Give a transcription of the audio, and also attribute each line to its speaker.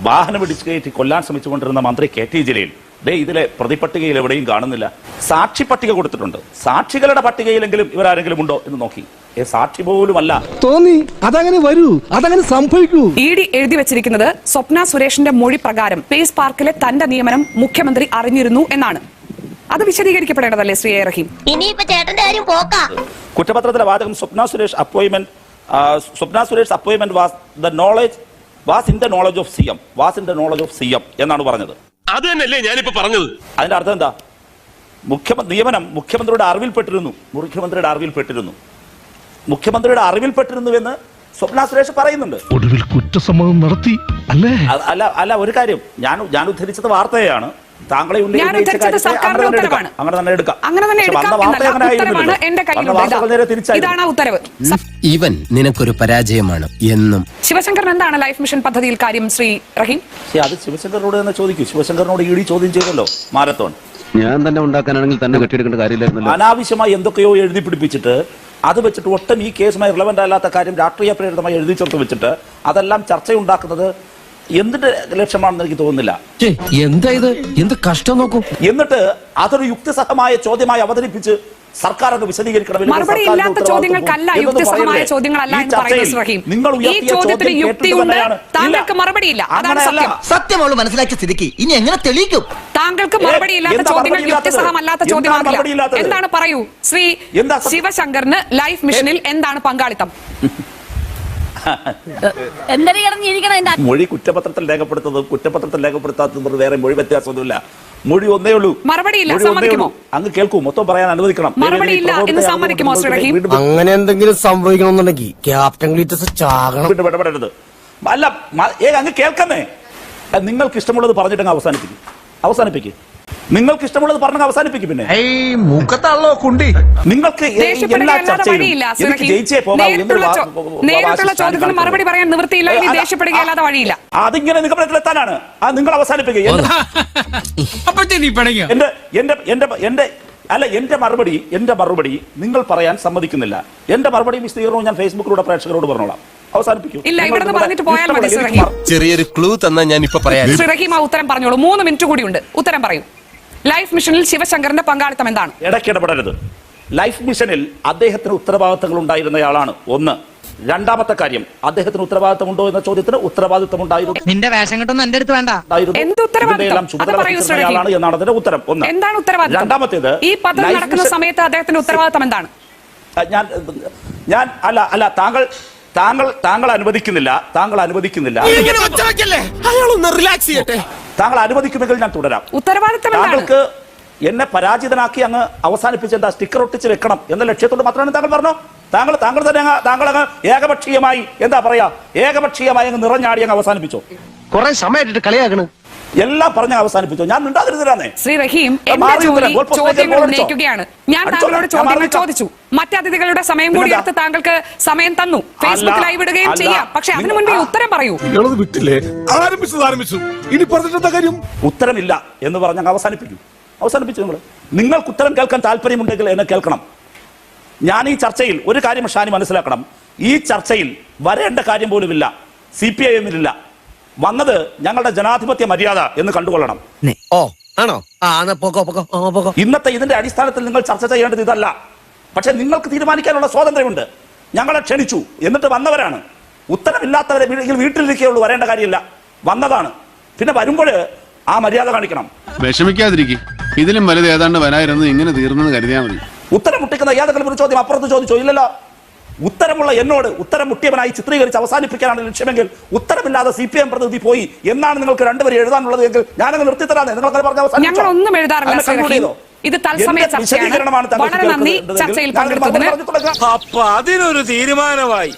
Speaker 1: വാഹനം ഇടിച്ചു കയറ്റി കൊല്ലാൻ ശ്രമിച്ചുകൊണ്ടിരുന്ന മന്ത്രി കെ ടി ജലീൽ ഇതിലെ പ്രതിപട്ടികയിൽ എവിടെയും കാണുന്നില്ല. സാക്ഷി പട്ടിക കൊടുത്തിട്ടുണ്ട്. സാക്ഷികളുടെ പട്ടികയിലെങ്കിലും ഇവരാരെങ്കിലും ഉണ്ടോ എന്ന് നോക്കി. സാക്ഷി പോലുമല്ല.
Speaker 2: തോന്നി അതങ്ങനെ വരൂ, അതങ്ങനെ സംഭവിക്കൂ.
Speaker 3: ഇഡി എഴുതി വെച്ചിരിക്കുന്നത് സ്വപ്ന സുരേഷിന്റെ മൊഴി പ്രകാരം പേസ് പാർക്കിലെ തന്റെ നിയമനം മുഖ്യമന്ത്രി അറിഞ്ഞിരുന്നു എന്നാണ്. അത് വിശദീകരിക്കപ്പെടേണ്ടതല്ലേ ശ്രീ എ റഹീം?
Speaker 1: കുറ്റപത്രത്തിലെ വാചകം Swapna Suresh appointment was in the knowledge of CM എന്നാണ് പറഞ്ഞത്.
Speaker 4: അത് തന്നെയല്ലേ ഞാനിപ്പോ പറഞ്ഞത്.
Speaker 1: അതിന്റെ അർത്ഥം എന്താ? നിയമനം മുഖ്യമന്ത്രിയുടെ അറിവിൽപ്പെട്ടിരുന്നു എന്ന് സ്വപ്ന സുരേഷ് പറയുന്നുണ്ട്.
Speaker 2: ഒടുവിൽ കുറ്റസമ്മതം നടത്തി അല്ലേ?
Speaker 1: അല്ല, ഒരു കാര്യം ഞാൻ ഉദ്ധരിച്ചത് വാർത്തയാണ്. താങ്കളെ
Speaker 3: അങ്ങനെ
Speaker 1: തന്നെ എടുക്കാം.
Speaker 3: ഇതാണ് ഉത്തരവ്.
Speaker 5: ഇവൻ നിനക്കൊരു പരാജയമാണ് എന്നും.
Speaker 3: ശിവശങ്കരൻ എന്താണ് ലൈഫ് മിഷൻ പദ്ധതിയിൽ കാര്യം ശ്രീ റഹീം?
Speaker 1: അത് ശിവശങ്കറിനോട് തന്നെ ചോദിക്കൂ. ശിവശങ്കറിനോട് ഇഡി ചോദ്യം ചെയ്തല്ലോ മാരത്തോൺ.
Speaker 6: ഞാൻ തന്നെ ഉണ്ടാക്കാനാണെങ്കിൽ തന്നെ കെട്ടിയെടുക്കേണ്ട കാര്യമില്ലായിരുന്നല്ലോ.
Speaker 1: അനാവശ്യമായി എന്തൊക്കെയോ എഴുതി പിടിപ്പിച്ചിട്ട് അത് വെച്ചിട്ട് ഒട്ടും ഈ കേസുമായി റിലവന്റ് അല്ലാത്ത കാര്യം രാഷ്ട്രീയ പ്രേരിതമായി എഴുതി ചേർത്ത് വെച്ചിട്ട് അതെല്ലാം ചർച്ചയുണ്ടാക്കുന്നത് എന്തിന്റെ ലക്ഷ്യമാണെന്ന് എനിക്ക് തോന്നുന്നില്ല.
Speaker 5: എന്താ ഇത്? എന്ത് കഷ്ടം നോക്കൂ.
Speaker 1: എന്നിട്ട് അതൊരു യുക്തിസഹമായ ചോദ്യമായി അവതരിപ്പിച്ച് സർക്കാർ അത് വിശദീകരിക്കണം.
Speaker 3: മറുപടി ഇല്ലാത്ത ചോദ്യങ്ങൾക്കല്ല, യുക്തിസഹമായ ചോദ്യങ്ങളല്ല എന്ന് പറയുന്നത് റഹീം. ഈ ചോദ്യത്തിന് യുക്തിയുണ്ട്, താങ്കൾക്ക് മറുപടിയില്ല. അതാണ് സത്യം.
Speaker 7: സത്യം അവൾ മനസ്സിലാക്കിയ സ്ഥിതിക്ക് ഇനി എങ്ങനെ തെളിയിക്കും?
Speaker 3: താങ്കൾക്ക് മറുപടിയില്ലാത്ത ചോദ്യങ്ങൾ യുക്തിസഹമല്ലാത്ത ചോദ്യമാകില്ല. എന്താണ് പറയൂ ശ്രീ ശിവശങ്കറിന് ലൈഫ് മിഷനിൽ എന്താണ് പങ്കാളിത്തം?
Speaker 1: മൊഴി കുറ്റപത്രത്തിൽ രേഖപ്പെടുത്താത്തത് വേറെ മൊഴി വ്യത്യാസമൊന്നുമില്ല. മൊഴി ഒന്നേ ഉള്ളൂ.
Speaker 3: മറുപടിയില്ല, സമ്മതിക്കുമോ?
Speaker 1: അങ്ങ് കേൾക്കൂ, മൊത്തം പറയാൻ അനുവദിക്കണം.
Speaker 3: മറുപടിയില്ല എന്ന് സമ്മതിക്കുമോ ശ്രീ റഹീം?
Speaker 5: അങ്ങനെ എന്തെങ്കിലും സംഭവിക്കണമെന്നുണ്ടെങ്കിൽ ക്യാപ്റ്റൻ ഗ്ലീറ്റസ് ചാകണം.
Speaker 1: ഇടപെടരുത്. അല്ല, അങ്ങ് കേൾക്കുന്നേ. നിങ്ങൾക്ക് ഇഷ്ടമുള്ളത് പറഞ്ഞിട്ട് അവസാനിപ്പിക്കും. നിങ്ങൾക്ക് ഇഷ്ടമുള്ളത് പറഞ്ഞ അവസാനിപ്പിക്കും. പിന്നെ നിങ്ങൾക്ക്
Speaker 3: നേരിട്ടുള്ള ചോദ്യത്തിന് മറുപടി പറയാൻ നിവൃത്തിയില്ല, ഇനി ദേഷ്യപ്പെടുകയല്ലാതെ വഴിയില്ല.
Speaker 1: അതിങ്ങനെ നിഗമനത്തിലെത്താനാണ്. അത് നിങ്ങൾ അവസാനിപ്പിക്കുക. എന്റെ മറുപടി നിങ്ങൾ പറയാൻ സമ്മതിക്കുന്നില്ല. എന്റെ മറുപടി വിശദീകരണവും ഞാൻ ഫേസ്ബുക്കിലൂടെ പ്രേക്ഷകരോട് പറഞ്ഞോളാം. അവസാനിപ്പിക്കും.
Speaker 3: ഇല്ല, ഇവിടെ പറഞ്ഞിട്ട് പോയാൽ മതി.
Speaker 5: ചെറിയൊരു ക്ലൂ തന്നാ ഞാൻ ഇപ്പൊ പറയാം.
Speaker 3: ശ്രീ റഹീം ആ ഉത്തരം പറഞ്ഞോളൂ. 3 മിനിറ്റ് കൂടിയുണ്ട്. ഉത്തരം പറയൂ. ലൈഫ് മിഷനിൽ ശിവശങ്കറിന്റെ പങ്കാളിത്തം എന്താണ്?
Speaker 1: ഇടയ്ക്കിടപെടരുത്. ലൈഫ് മിഷനിൽ അദ്ദേഹത്തിന് ഉത്തരവാദിത്തങ്ങൾ ഉണ്ടായിരുന്നയാളാണ് ഒന്ന്. രണ്ടാമത്തെ കാര്യം, അദ്ദേഹത്തിന് ഉത്തരവാദിത്തം ഉണ്ടോ എന്ന ചോദ്യത്തിന് ഉത്തരവാദിത്തം ഉണ്ടായിരുന്നു.
Speaker 8: നിന്റെ വേഷം കിട്ടുന്ന എന്റെ അടുത്ത് വേണ്ട.
Speaker 3: എന്ത് ഉത്തരവാദിത്തം?
Speaker 1: എന്നാണ് അതിന്റെ ഉത്തരം. ഒന്ന്.
Speaker 3: എന്താണ് ഉത്തരവാദിത്തം?
Speaker 1: രണ്ടാമത്തേത്,
Speaker 3: ഈ പദ്ധതി നടക്കുന്ന സമയത്ത് അദ്ദേഹത്തിന്റെ ഉത്തരവാദിത്തം എന്താണ്?
Speaker 1: താങ്കൾ അനുവദിക്കുന്നില്ല. താങ്കൾ അനുവദിക്കുമെങ്കിൽ ഞാൻ തുടരാം. താങ്കൾക്ക് എന്നെ പരാജിതനാക്കി അങ്ങ് അവസാനിപ്പിച്ച് എന്താ സ്റ്റിക്കർ ഒട്ടിച്ച് വെക്കണം എന്ന ലക്ഷ്യത്തോട് മാത്രമാണ് താങ്കൾ പറഞ്ഞോ. താങ്കൾ തന്നെ അങ്ങ് ഏകപക്ഷീയമായി അങ്ങ് നിറഞ്ഞാടി അങ്ങ് അവസാനിപ്പിച്ചോ.
Speaker 6: കുറെ സമയമായിട്ട് കളിയാക്കണ്.
Speaker 1: എല്ലാം പറഞ്ഞ് അവസാനിപ്പിച്ചോ. ഞാൻ മിണ്ടാതിരുന്നേ.
Speaker 3: ശ്രീ റഹീം, ചോദ്യങ്ങൾ ഉന്നയിക്കുകയാണ്. ഞാൻ താങ്കളോട് ചോദ്യങ്ങൾ ചോദിച്ചു. മറ്റതിഥികളുടെ സമയം കൂടി എടുത്ത് താങ്കൾക്ക് സമയം തന്നു. ഫേസ്ബുക്ക് ലൈവ് ഇടുകയും ചെയ്യാം. പക്ഷെ അതിനു മുൻപേ ഉത്തരം പറയൂ.
Speaker 1: ഉത്തരമില്ല എന്ന് പറഞ്ഞ അവസാനിപ്പിച്ചു. നിങ്ങൾക്ക് ഉത്തരം കേൾക്കാൻ താല്പര്യമുണ്ടെങ്കിൽ എന്നെ കേൾക്കണം. ഞാൻ ഈ ചർച്ചയിൽ ഒരു കാര്യം ഷാനി മനസ്സിലാക്കണം. ഈ ചർച്ചയിൽ വരേണ്ട കാര്യം പോലുമില്ല. CPIM-ലില്ല. വന്നത് ഞങ്ങളുടെ ജനാധിപത്യ മര്യാദ എന്ന് കണ്ടുകൊള്ളണം. ഇന്നത്തെ ഇതിന്റെ അടിസ്ഥാനത്തിൽ നിങ്ങൾ ചർച്ച ചെയ്യേണ്ടത് ഇതല്ല. പക്ഷെ നിങ്ങൾക്ക് തീരുമാനിക്കാനുള്ള സ്വാതന്ത്ര്യമുണ്ട്. ഞങ്ങളെ ക്ഷണിച്ചു, എന്നിട്ട് വന്നവരാണ്. ഉത്തരമില്ലാത്തവരെ വീട്ടിലിരിക്കുകയുള്ളൂ, വരേണ്ട കാര്യമില്ല. വന്നതാണ്. പിന്നെ വരുമ്പോൾ ആ മര്യാദ കാണിക്കണം.
Speaker 4: വിഷമിക്കാതിരിക്കും. ഇതിലും വലുത് ഏതാണ്ട് വരായിരുന്നു. ഇങ്ങനെ തീർന്നെന്ന് കരുതിയാൽ മതി.
Speaker 1: ഉത്തരം മുട്ടിക്കുന്ന ഏതെങ്കിലും ഒരു ചോദ്യം അപ്പുറത്ത് ചോദിച്ചോ? ഇല്ലല്ലോ. ഉത്തരമുള്ള എന്നോട് ഉത്തരം മുട്ടിയവനായി ചിത്രീകരിച്ച് അവസാനിപ്പിക്കാനാണ് ലക്ഷ്യമെങ്കിൽ ഉത്തരമില്ലാതെ CPM പ്രതിനിധി പോയി എന്നാണ് നിങ്ങൾക്ക് രണ്ടുപേരും എഴുതാനുള്ളത് എങ്കിൽ ഞാനങ്ങ് നിർത്തിത്തരാന്നേ.
Speaker 3: ഞങ്ങളൊന്നും എഴുതാറില്ല. ഇത് തത്സമയ ചർച്ചയാണ്. വളരെ നന്ദി ചർച്ചയിൽ പങ്കെടുത്തതിന്.
Speaker 4: അപ്പൊ അതിനൊരു തീരുമാനമായി.